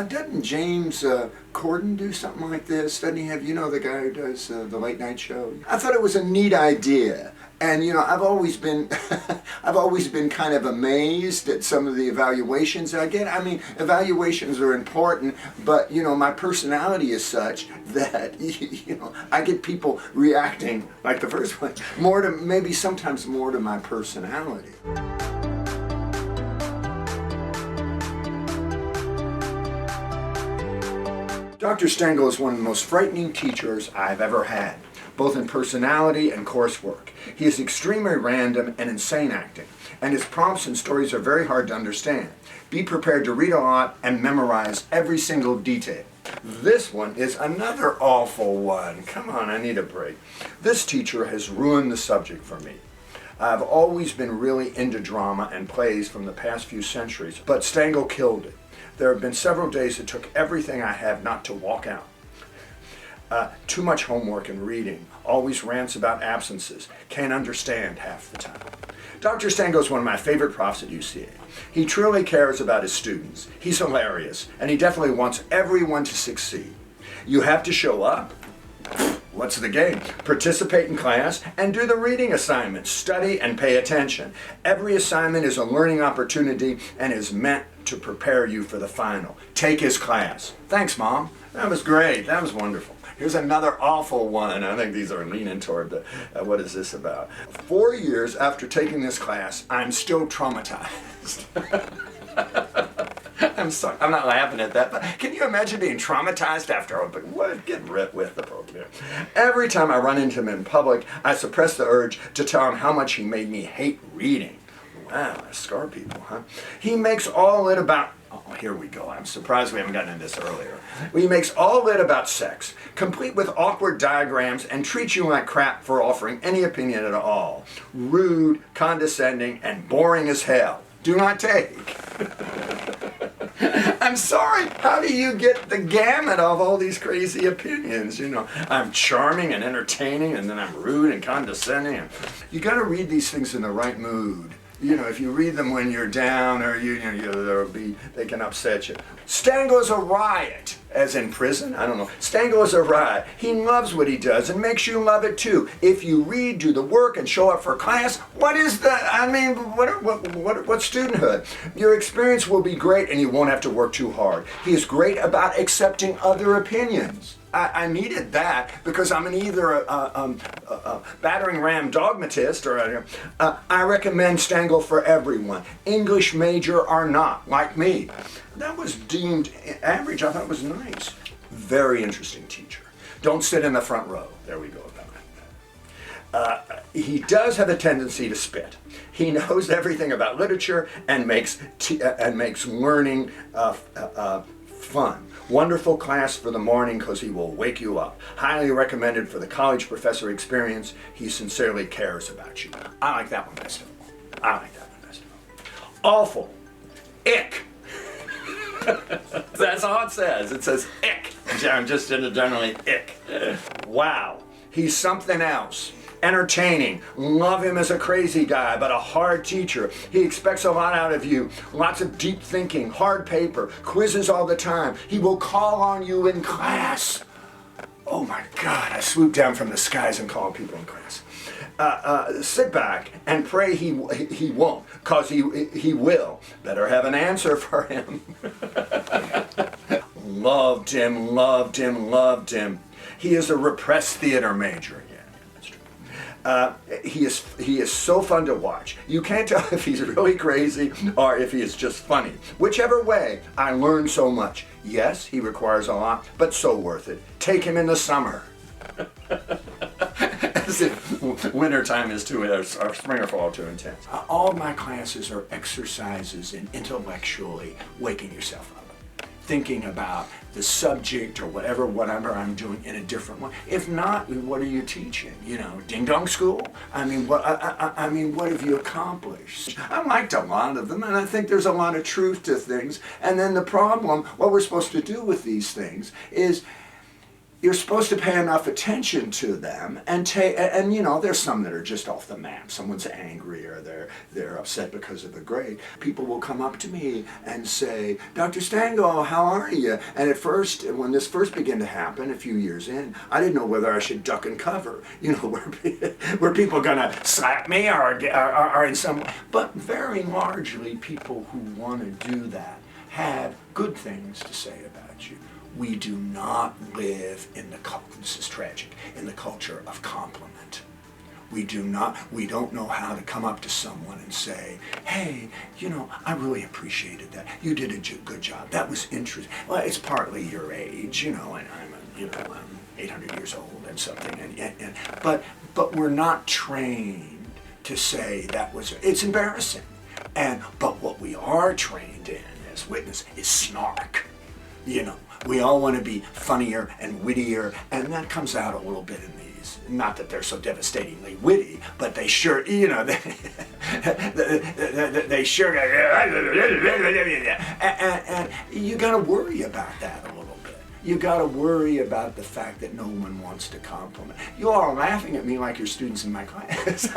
Doesn't James Corden do something like this? Doesn't he have, you know, the guy who does the late night show? I thought it was a neat idea. And, you know, I've always been kind of amazed at some of the evaluations I get. I mean, evaluations are important, but, you know, my personality is such that, you know, I get people reacting, like the first one, maybe sometimes more to my personality. Dr. Stengel is one of the most frightening teachers I've ever had, both in personality and coursework. He is extremely random and insane acting, and his prompts and stories are very hard to understand. Be prepared to read a lot and memorize every single detail. This one is another awful one. Come on, I need a break. This teacher has ruined the subject for me. I've always been really into drama and plays from the past few centuries, but Stengel killed it. There have been several days it took everything I have not to walk out. Too much homework and reading, always rants about absences, can't understand half the time. Dr. Stengel is one of my favorite profs at UCA. He truly cares about his students. He's hilarious, and he definitely wants everyone to succeed. You have to show up. What's the game? Participate in class and do the reading assignments. Study and pay attention. Every assignment is a learning opportunity and is meant to prepare you for the final. Take his class. Thanks, Mom. That was great. That was wonderful. Here's another awful one. I think these are leaning toward the, what is this about? 4 years after taking this class, I'm still traumatized. I'm sorry, I'm not laughing at that, but can you imagine being traumatized after what? Get with the program. Every time I run into him in public, I suppress the urge to tell him how much he made me hate reading. Wow, I scar people, huh? He makes all it about, oh, here we go. I'm surprised we haven't gotten into this earlier. He makes all it about sex, complete with awkward diagrams, and treats you like crap for offering any opinion at all. Rude, condescending, and boring as hell. Do not take. I'm sorry, how do you get the gamut of all these crazy opinions? You know, I'm charming and entertaining, and then I'm rude and condescending. You got to read these things in the right mood. You know, if you read them when you're down, or they can upset you. Stengel is a riot, as in prison. I don't know. Stengel is a riot. He loves what he does and makes you love it too. If you read, do the work, and show up for class, what is that? I mean, what's studenthood? Your experience will be great, and you won't have to work too hard. He is great about accepting other opinions. I needed that because I'm either a battering ram dogmatist or I recommend Stengel for everyone. English major or not, like me. That was deemed average. I thought it was nice. Very interesting teacher. Don't sit in the front row. There we go about that. He does have a tendency to spit. He knows everything about literature and makes learning fun. Wonderful class for the morning because he will wake you up. Highly recommended for the college professor experience. He sincerely cares about you. I like that one best of all. Awful. Ick. That's all it says. It says ick. I'm just generally ick. Wow. He's something else. Entertaining, love him as a crazy guy, but a hard teacher. He expects a lot out of you. Lots of deep thinking, hard paper, quizzes all the time. He will call on you in class. Oh my God, I swoop down from the skies and call people in class. Sit back and pray he won't, because he will. Better have an answer for him. Loved him. He is a repressed theater major. He is so fun to watch. You can't tell if he's really crazy or if he is just funny. Whichever way, I learn so much. Yes, he requires a lot, but so worth it. Take him in the summer. As if wintertime is too, or spring or fall too intense. All of my classes are exercises in intellectually waking yourself up. Thinking about the subject or whatever I'm doing in a different way. If not, what are you teaching? You know, ding dong school? I mean, what have you accomplished? I liked a lot of them, and I think there's a lot of truth to things. And then the problem, what we're supposed to do with these things is you're supposed to pay enough attention to them and you know, there's some that are just off the map. Someone's angry or they're upset because of the grade. People will come up to me and say, Dr. Stengel, how are you? And at first, when this first began to happen a few years in, I didn't know whether I should duck and cover. You know, were people gonna slap me or in some, but very largely people who want to do that have good things to say about you. We do not live in this is tragic, in the culture of compliment. We don't know how to come up to someone and say, hey, you know, I really appreciated that. You did a good job. That was interesting. Well, it's partly your age, you know, and I'm 800 years old and something, but we're not trained to say that was, it's embarrassing. But what we are trained in as witness is snark, you know. We all want to be funnier and wittier, and that comes out a little bit in these. Not that they're so devastatingly witty, but they sure, you know, they sure, and you got to worry about that a little bit. You got to worry about the fact that no one wants to compliment. You all are laughing at me like you're students in my class.